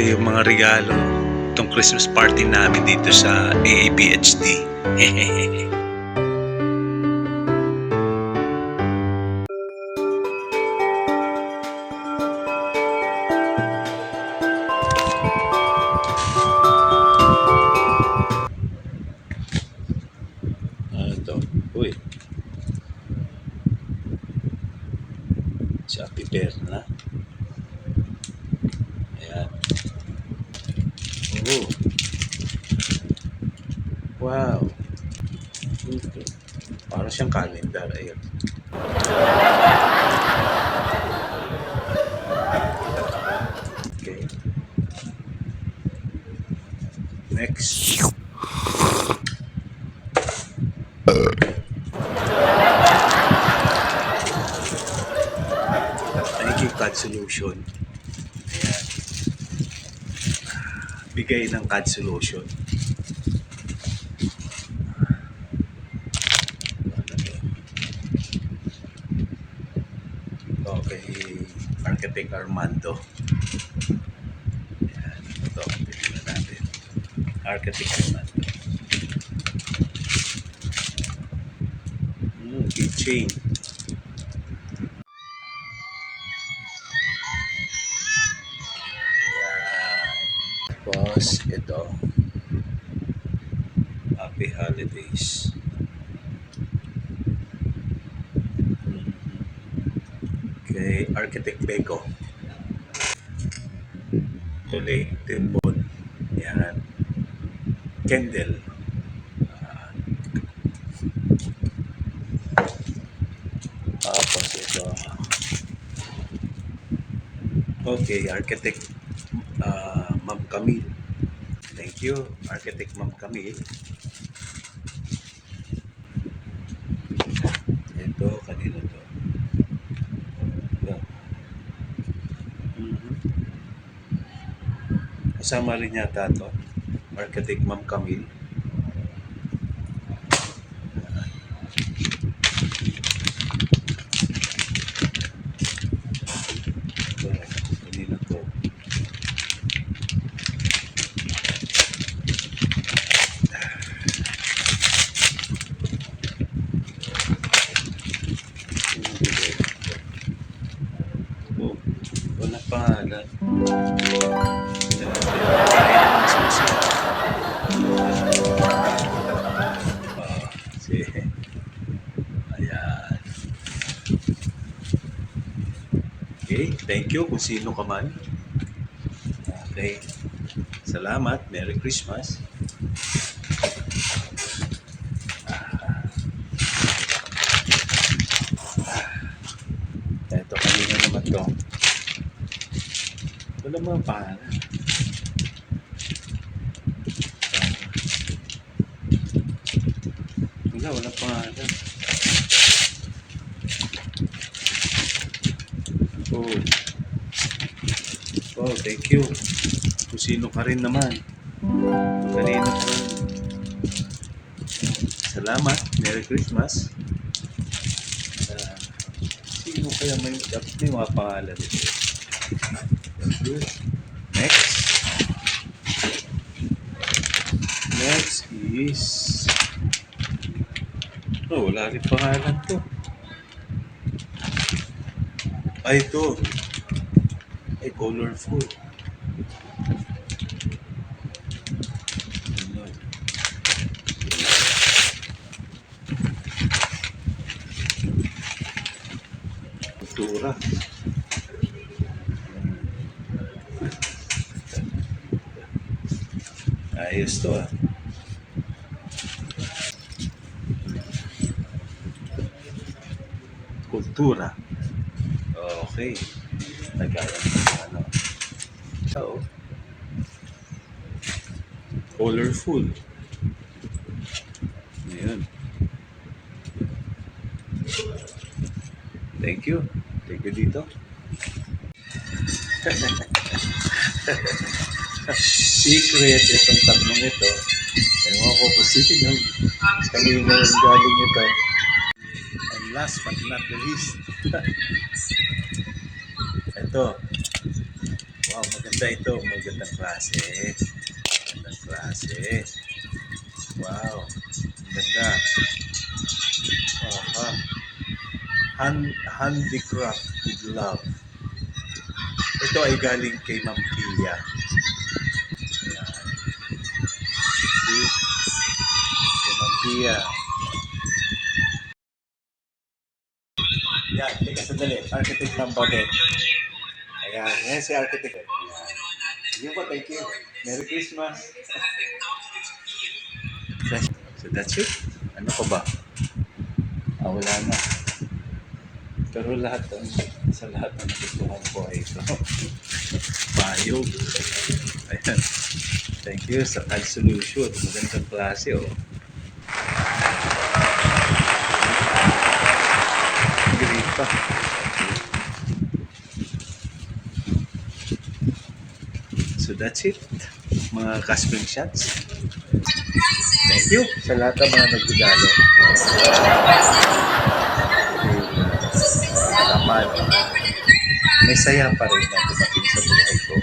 yung mga regalo itong Christmas party namin dito sa AAPHD. Ito. Uy. Si Happy Bear na. Ayan. Oh. Wow. Okay. Parang siyang calendar. Ayan. Okay. Next. Thank you, CAD Solution. Ayan. Bigay ng CAD Solution. Okay, Architect Armando. Ayan, ito, tingnan natin. Architect Armando. Keychain. Ayan. Tapos, ito. Happy Holidays. Okay, Architect Beko. Tuloy, Timbon. Yan. Kendall. Tapos ito. Okay, Architect Ma'am Camille. Thank you, Architect Ma'am Camille. Ito, kanino to? Kasama rin yata to, Architect Ma'am Camille. Ito, kanino to? Oh, wala pangalan. Ayan. Okay, thank you kung sino ka man. Okay. Salamat. Merry Christmas. Ito, kanina naman to. Wala mga pangalan. Wala pangalan. Oh. Oh, thank you. Kung sino ka rin naman. Kanina pa. Salamat. Merry Christmas. Sino kaya may mga pangalan ito? Thank you. Next. Next is... Oh, wala rin pangalan to. Ay, ito. Ay, colorful. Kultura. Ayos to ah. Kultura. Okay. Nagkaya ano. So, colorful. Ayan. Thank you. Thank you dito. Secret itong tatlong ito. Ewan ko kung sino kanina yung galing ito. And last but not the least, ito. Wow, maganda. Maganda ito, magandang klase. Magandang klase. Wow, ganda. Aha. Handicraft with love. Ito ay galing kay Ma'am Pia. Ayan. See? Kay Ma'am Pia. Yan, teka sandali. Architect ng Badet. Ayan, yan si Architect. Ayan. Sige po, thank you. Merry Christmas. So that's it. Ano pa ba? Wala na. Pero sa lahat ng nagustuhan ko ay ito. Payog. Ayan. Thank you sa CAD Solution. Magandang klase, oh. Great pa. So that's it. Mga Caspring shots. Thank you sa lahat ng mga nagregalo. Tamad. May saya pa rin na dumating sa buhay ko.